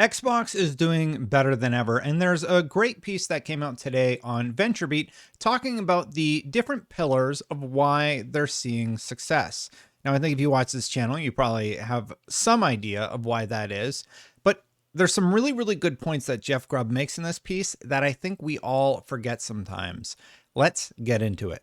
Xbox is doing better than ever, and there's a great piece that came out today on VentureBeat talking about the different pillars of why they're seeing success. Now, I think if you watch this channel, you probably have some idea of why that is, but there's some really, really good points that Jeff Grubb makes in this piece that I think we all forget sometimes. Let's get into it.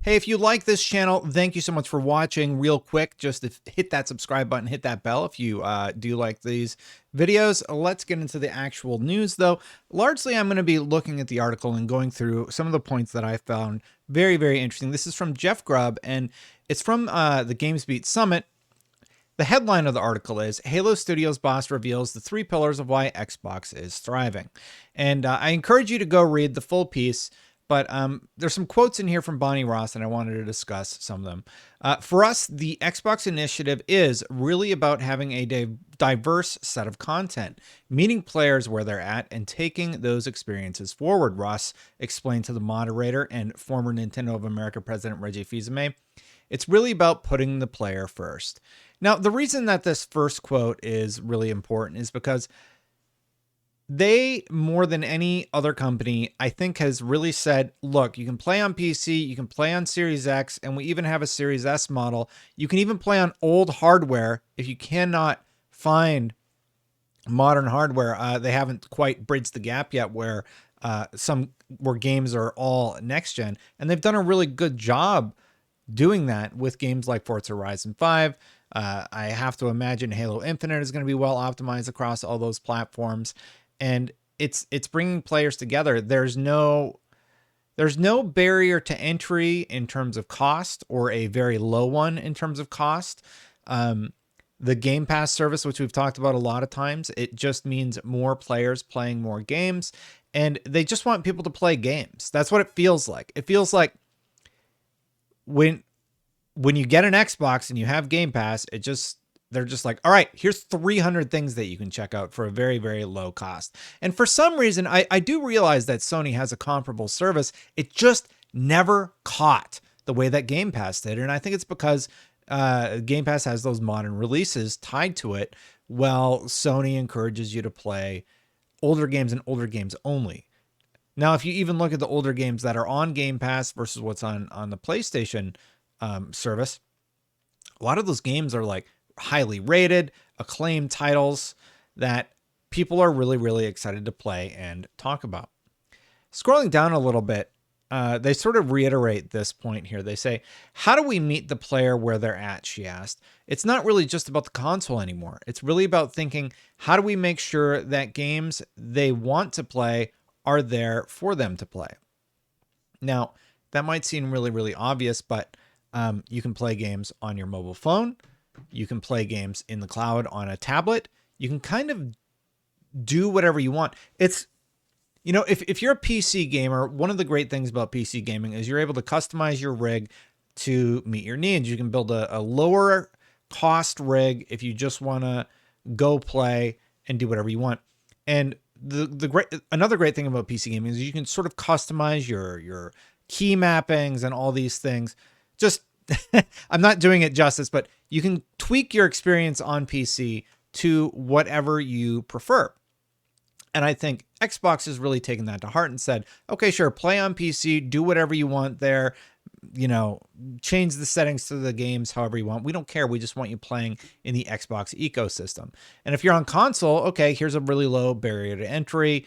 Hey, if you like this channel, thank you so much for watching. Real quick, just to hit that subscribe button, hit that bell if you do like these videos. Let's get into the actual news, though. Largely, I'm going to be looking at the article and going through some of the points that I found very, very interesting. This is from Jeff Grubb, and it's from the Gamesbeat Summit. The headline of the article is Halo Studios boss reveals the 3 pillars of why Xbox is thriving. And I encourage you to go read the full piece. But there's some quotes in here from Bonnie Ross, and I wanted to discuss some of them. For us, the Xbox initiative is really about having a diverse set of content, meeting players where they're at, and taking those experiences forward, Ross explained to the moderator and former Nintendo of America president Reggie Fils-Aimé. It's really about putting the player first. Now, the reason that this first quote is really important is because they, more than any other company, I think, has really said, look, you can play on PC, you can play on Series X, and we even have a Series S model. You can even play on old hardware. If you cannot find modern hardware, they haven't quite bridged the gap yet where games are all next gen. And they've done a really good job doing that with games like Forza Horizon 5. I have to imagine Halo Infinite is going to be well optimized across all those platforms. And it's bringing players together. There's no barrier to entry in terms of cost, or a very low one in terms of cost. The Game Pass service, which we've talked about a lot of times, it just means more players playing more games, and they just want people to play games. That's what it feels like. It feels like when you get an Xbox and you have Game Pass, they're just like, all right, here's 300 things that you can check out for a very, very low cost. And for some reason, I do realize that Sony has a comparable service. It just never caught the way that Game Pass did. And I think it's because Game Pass has those modern releases tied to it, while Sony encourages you to play older games and older games only. Now, if you even look at the older games that are on Game Pass versus what's on the PlayStation service, a lot of those games are like highly rated, acclaimed titles that people are really, really excited to play and talk about. Scrolling down a little bit, they sort of reiterate this point here. They say, how do we meet the player where they're at, she asked. It's not really just about the console anymore. It's really about thinking, how do we make sure that games they want to play are there for them to play? Now, that might seem really, really obvious, but you can play games on your mobile phone. You can play games in the cloud on a tablet. You can kind of do whatever you want. It's, if you're a PC gamer, one of the great things about PC gaming is you're able to customize your rig to meet your needs. You can build a lower cost rig if you just want to go play and do whatever you want. And another great thing about PC gaming is you can sort of customize your key mappings and all these things. Just I'm not doing it justice, but you can tweak your experience on PC to whatever you prefer. And I think Xbox has really taken that to heart and said, okay, sure, play on PC, do whatever you want there, change the settings to the games however you want. We don't care. We just want you playing in the Xbox ecosystem. And if you're on console, okay, here's a really low barrier to entry.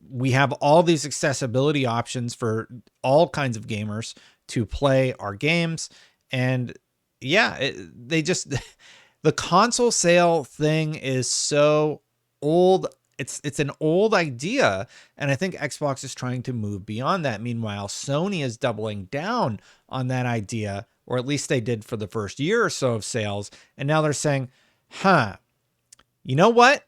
We have all these accessibility options for all kinds of gamers to play our games. And yeah, the console sale thing is so old. It's an old idea. And I think Xbox is trying to move beyond that. Meanwhile, Sony is doubling down on that idea, or at least they did for the first year or so of sales. And now they're saying, you know what?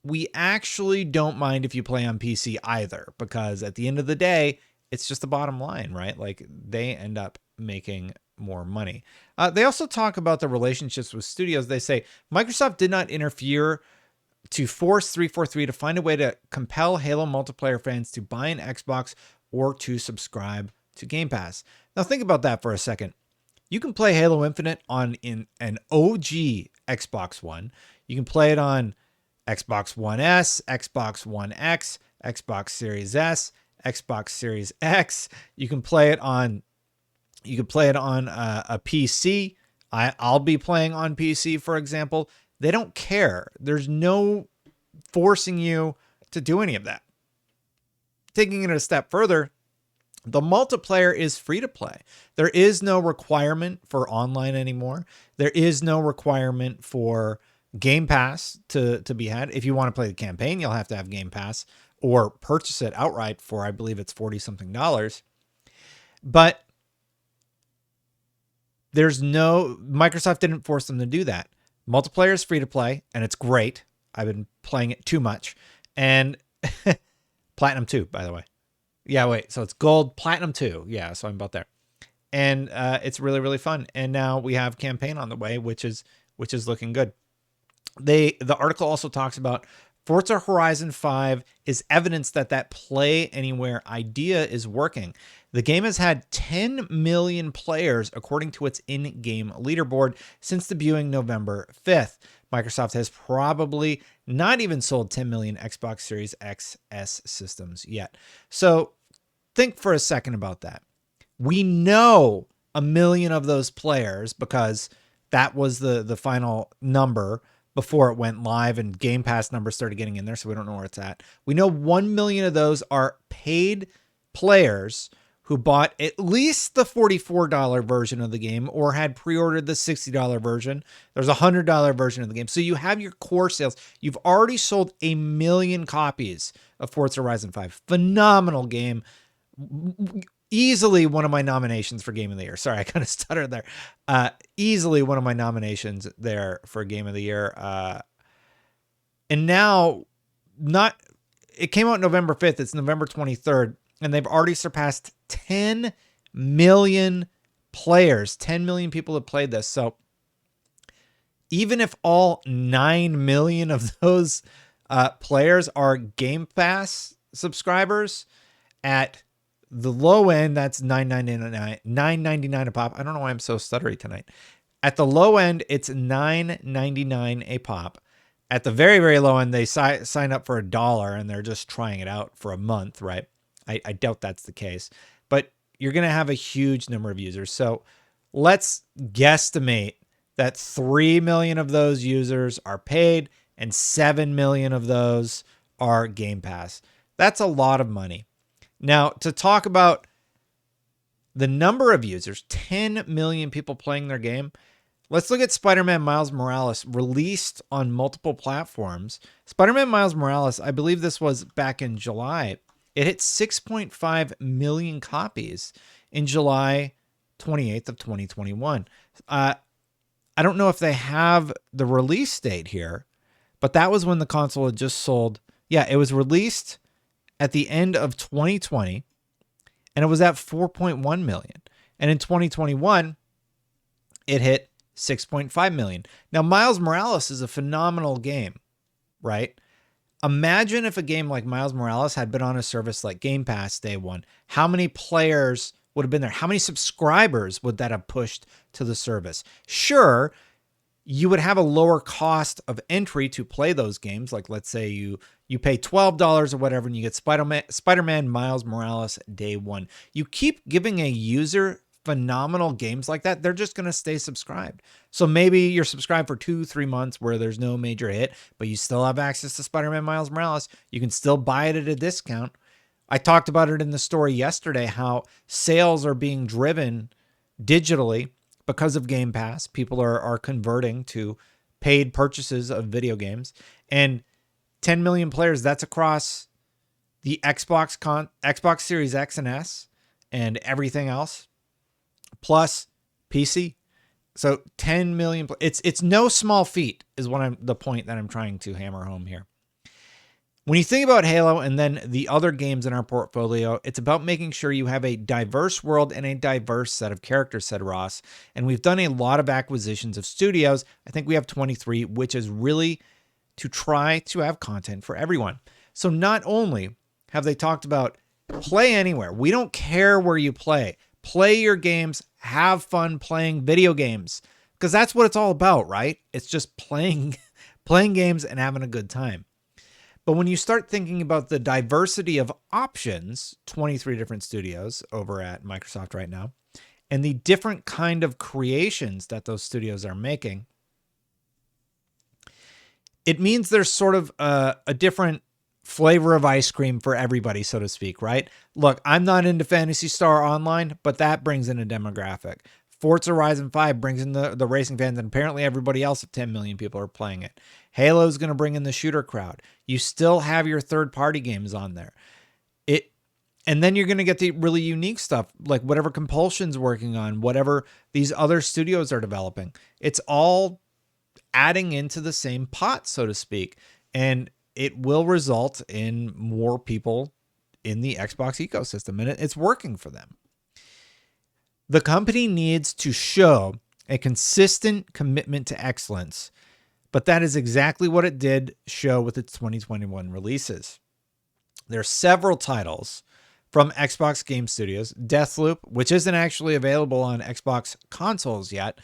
We actually don't mind if you play on PC either, because at the end of the day, it's just the bottom line, right? Like, they end up making more money. They also talk about the relationships with studios. They say Microsoft did not interfere to force 343 to find a way to compel Halo multiplayer fans to buy an Xbox or to subscribe to Game Pass. Now think about that for a second. You can play Halo Infinite on an OG Xbox One. You can play it on Xbox One S, Xbox One X, Xbox Series S, Xbox Series X. You can play it on a PC. I'll be playing on PC, for example. They don't care. There's no forcing you to do any of that. Taking it a step further, the multiplayer is free to play. There is no requirement for online anymore. There is no requirement for Game Pass to be had. If you want to play the campaign, you'll have to have Game Pass or purchase it outright for, I believe it's $40-something. But Microsoft didn't force them to do that. Multiplayer is free to play, and it's great. I've been playing it too much. And Platinum 2, by the way. Yeah, wait. So it's Gold, Platinum 2. Yeah, so I'm about there. And it's really, really fun. And now we have campaign on the way, which is looking good. The article also talks about Forza Horizon 5 is evidence that play anywhere idea is working. The game has had 10 million players according to its in-game leaderboard since debuting November 5th. Microsoft has probably not even sold 10 million Xbox Series XS systems yet. So think for a second about that. We know 1 million of those players because that was the final number before it went live and Game Pass numbers started getting in there, so we don't know where it's at. We know 1 million of those are paid players who bought at least the $44 version of the game or had pre-ordered the $60 version. There's a $100 version of the game. So you have your core sales. You've already sold 1 million copies of Forza Horizon 5. Phenomenal game. Easily one of my nominations for Game of the Year. Sorry, I kind of stuttered there. Easily one of my nominations there for Game of the Year. And now, it came out November 5th. It's November 23rd. And they've already surpassed 10 million players. 10 million people have played this. So even if all 9 million of those players are Game Pass subscribers, at the low end, that's $9.99 a pop. I don't know why I'm so stuttery tonight. At the low end, it's $9.99 a pop. At the very, very low end, they sign up for $1 and they're just trying it out for a month, right? I doubt that's the case. But you're going to have a huge number of users. So let's guesstimate that 3 million of those users are paid and 7 million of those are Game Pass. That's a lot of money. Now, to talk about the number of users, 10 million people playing their game, let's look at Spider-Man Miles Morales, released on multiple platforms. Spider-Man Miles Morales, I believe this was back in July. It hit 6.5 million copies in July 28th of 2021. I don't know if they have the release date here, but that was when the console had just sold. Yeah, it was released at the end of 2020, and it was at 4.1 million. And in 2021, it hit 6.5 million. Now, Miles Morales is a phenomenal game, right? Imagine if a game like Miles Morales had been on a service like Game Pass day one. How many players would have been there? How many subscribers would that have pushed to the service? Sure, you would have a lower cost of entry to play those games. Like, let's say you pay $12 or whatever, and you get Spider-Man Miles Morales day one. You keep giving a user phenomenal games like that, they're just going to stay subscribed. So maybe you're subscribed for 2-3 months where there's no major hit, but you still have access to Spider-Man Miles Morales. You can still buy it at a discount. I talked about it in the story yesterday, how sales are being driven digitally because of Game Pass. People are converting to paid purchases of video games. And 10 million players, that's across the Xbox Series X and S and everything else, plus PC. So 10 million. It's no small feat is the point that I'm trying to hammer home here. When you think about Halo and then the other games in our portfolio, it's about making sure you have a diverse world and a diverse set of characters, said Ross. And we've done a lot of acquisitions of studios. I think we have 23, which is really to try to have content for everyone. So not only have they talked about play anywhere, we don't care where you play your games have fun playing video games, because that's what it's all about, right? It's just playing games and having a good time. But when you start thinking about the diversity of options, 23 different studios over at Microsoft right now, and the different kind of creations that those studios are making, it means there's sort of a different flavor of ice cream for everybody, so to speak, right? Look, I'm not into Phantasy Star Online, but that brings in a demographic. Forza Horizon 5 brings in the racing fans, and apparently everybody else, if 10 million people are playing it. Halo is going to bring in the shooter crowd. You still have your third-party games on there. And then you're going to get the really unique stuff, like whatever Compulsion's working on, whatever these other studios are developing. It's all adding into the same pot, so to speak. And it will result in more people in the Xbox ecosystem, and it's working for them. The company needs to show a consistent commitment to excellence, but that is exactly what it did show with its 2021 releases. There are several titles from Xbox Game Studios. Deathloop, which isn't actually available on Xbox consoles yet,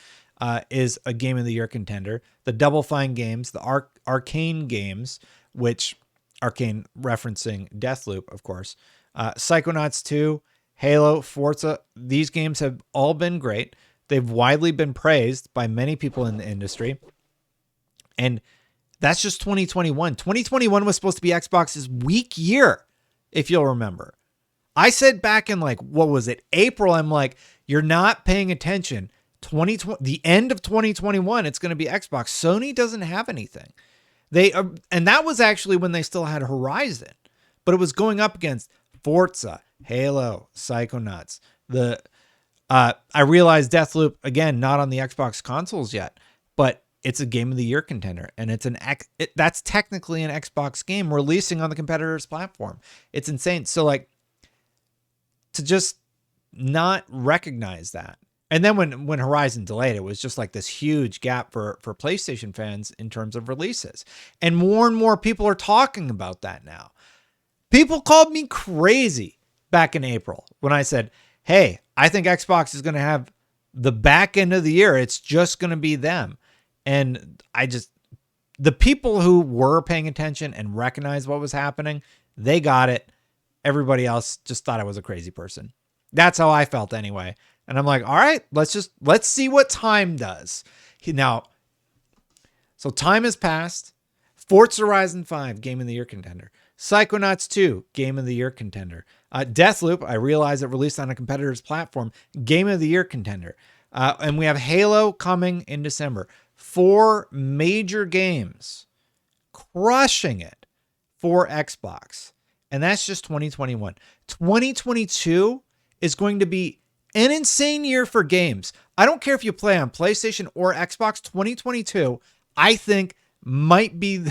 is a Game of the Year contender. The Double Fine games, the Arcane games, which Arcane referencing Deathloop, of course. Psychonauts 2, Halo, Forza, these games have all been great. They've widely been praised by many people in the industry. And that's just 2021. 2021 was supposed to be Xbox's weak year, if you'll remember. I said back in what was it, April, I'm like, you're not paying attention. 2020, the end of 2021, it's going to be Xbox. Sony doesn't have anything. And that was actually when they still had Horizon, but it was going up against Forza, Halo, Psychonauts. I realized Deathloop, again, not on the Xbox consoles yet, but it's a Game of the Year contender, and that's technically an Xbox game releasing on the competitor's platform. It's insane. So to just not recognize that. And then when Horizon delayed, it was just this huge gap for PlayStation fans in terms of releases. And more people are talking about that now. People called me crazy back in April when I said, hey, I think Xbox is going to have the back end of the year. It's just going to be them. And the people who were paying attention and recognized what was happening, they got it. Everybody else just thought I was a crazy person. That's how I felt anyway. And I'm like, all right, let's see what time does. Now, so time has passed. Forza Horizon 5, Game of the Year contender. Psychonauts 2, Game of the Year contender. Deathloop, I realize it released on a competitor's platform, Game of the Year contender. And we have Halo coming in December. 4 major games crushing it for Xbox. And that's just 2021. 2022 is going to be an insane year for games. I don't care if you play on PlayStation or Xbox. 2022, I think, might be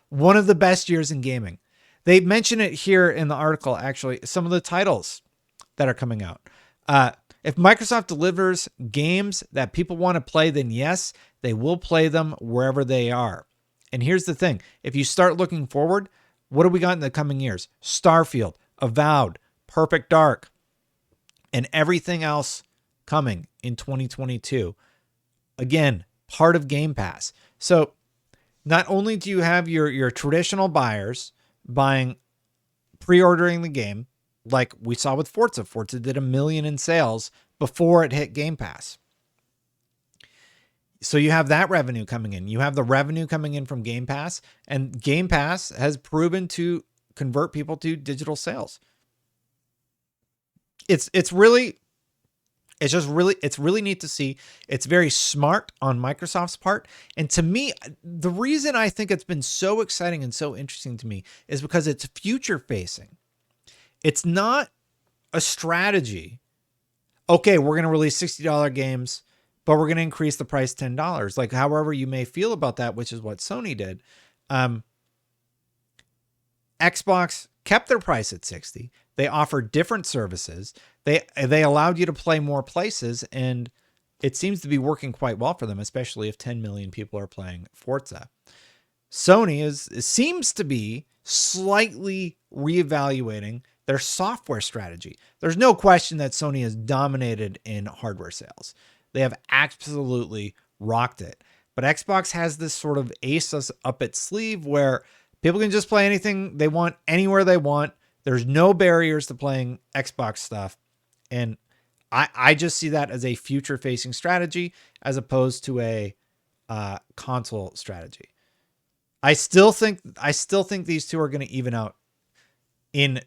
one of the best years in gaming. They mention it here in the article, actually, some of the titles that are coming out. If Microsoft delivers games that people want to play, then yes, they will play them wherever they are. And here's the thing. If you start looking forward, what do we got in the coming years? Starfield, Avowed, Perfect Dark, and everything else coming in 2022. Again, part of Game Pass. So not only do you have your traditional buyers pre-ordering the game, like we saw with Forza. Forza did $1 million in sales before it hit Game Pass. So you have that revenue coming in. You have the revenue coming in from Game Pass, and Game Pass has proven to convert people to digital sales. It's really neat to see. It's very smart on Microsoft's part. And to me, the reason I think it's been so exciting and so interesting to me is because it's future facing. It's not a strategy. Okay, we're going to release $60 games, but we're going to increase the price $10. However you may feel about that, which is what Sony did. Xbox kept their price at $60. They offered different services. They allowed you to play more places, and it seems to be working quite well for them, especially if 10 million people are playing Forza. Sony seems to be slightly reevaluating their software strategy. There's no question that Sony has dominated in hardware sales. They have absolutely rocked it. But Xbox has this sort of ace up its sleeve where people can just play anything they want, anywhere they want. There's no barriers to playing Xbox stuff. And I just see that as a future-facing strategy as opposed to a console strategy. I still think these two are going to even out in.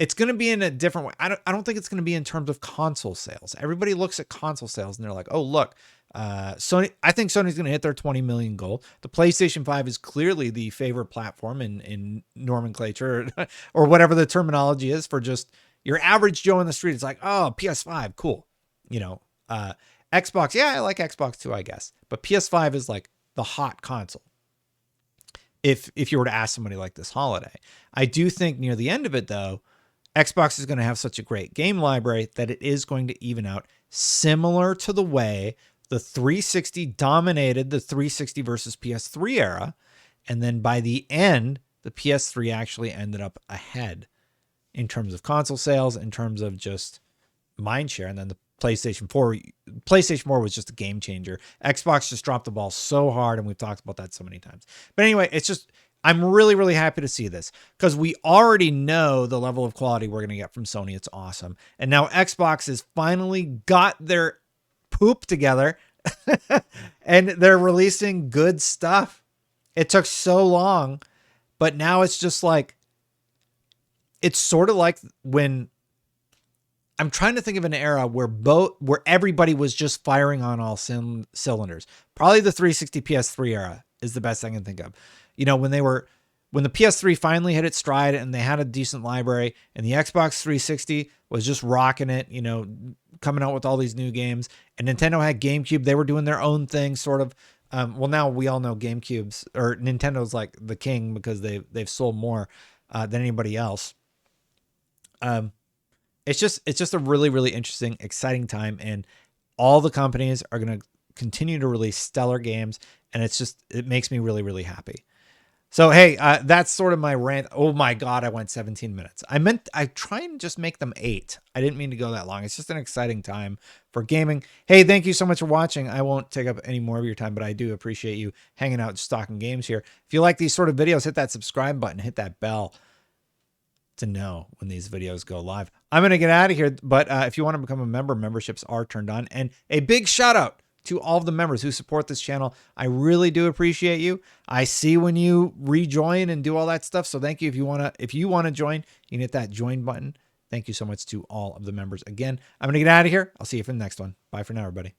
It's going to be in a different way. I don't think it's going to be in terms of console sales. Everybody looks at console sales and they're like, oh, look, Sony. I think Sony's going to hit their 20 million goal. The PlayStation 5 is clearly the favorite platform in nomenclature or whatever the terminology is for just your average Joe in the street. It's like, oh, PS5, cool. Xbox. Yeah, I like Xbox too, I guess. But PS5 is like the hot console. If you were to ask somebody like this holiday, I do think near the end of it though, Xbox is going to have such a great game library that it is going to even out, similar to the way the 360 dominated the 360 versus PS3 era. And then by the end, the PS3 actually ended up ahead in terms of console sales, in terms of just mind share. And then the PlayStation 4 was just a game changer. Xbox just dropped the ball so hard, and we've talked about that so many times. But anyway, it's just, I'm really, really happy to see this because we already know the level of quality we're going to get from Sony. It's awesome. And now Xbox has finally got their poop together and they're releasing good stuff. It took so long, but now it's just like, it's sort of like when I'm trying to think of an era where everybody was just firing on all cylinders. Probably the 360 PS3 era is the best I can think of. When the PS3 finally hit its stride and they had a decent library, and the Xbox 360 was just rocking it, coming out with all these new games, and Nintendo had GameCube. They were doing their own thing, sort of. Well, now we all know GameCube's or Nintendo's like the king because they've sold more than anybody else. It's just a really, really interesting, exciting time, and all the companies are going to continue to release stellar games, and it makes me really, really happy. So, hey, that's sort of my rant. Oh my God, I went 17 minutes. I try and just make them 8. I didn't mean to go that long. It's just an exciting time for gaming. Hey, thank you so much for watching. I won't take up any more of your time, but I do appreciate you hanging out, just talking games here. If you like these sort of videos, hit that subscribe button, hit that bell to know when these videos go live. I'm going to get out of here, but if you want to become a member, memberships are turned on. And a big shout out to all of the members who support this channel. I really do appreciate you. I see when you rejoin and do all that stuff. So thank you. If you want to join, you can hit that join button. Thank you so much to all of the members. Again, I'm going to get out of here. I'll see you for the next one. Bye for now, everybody.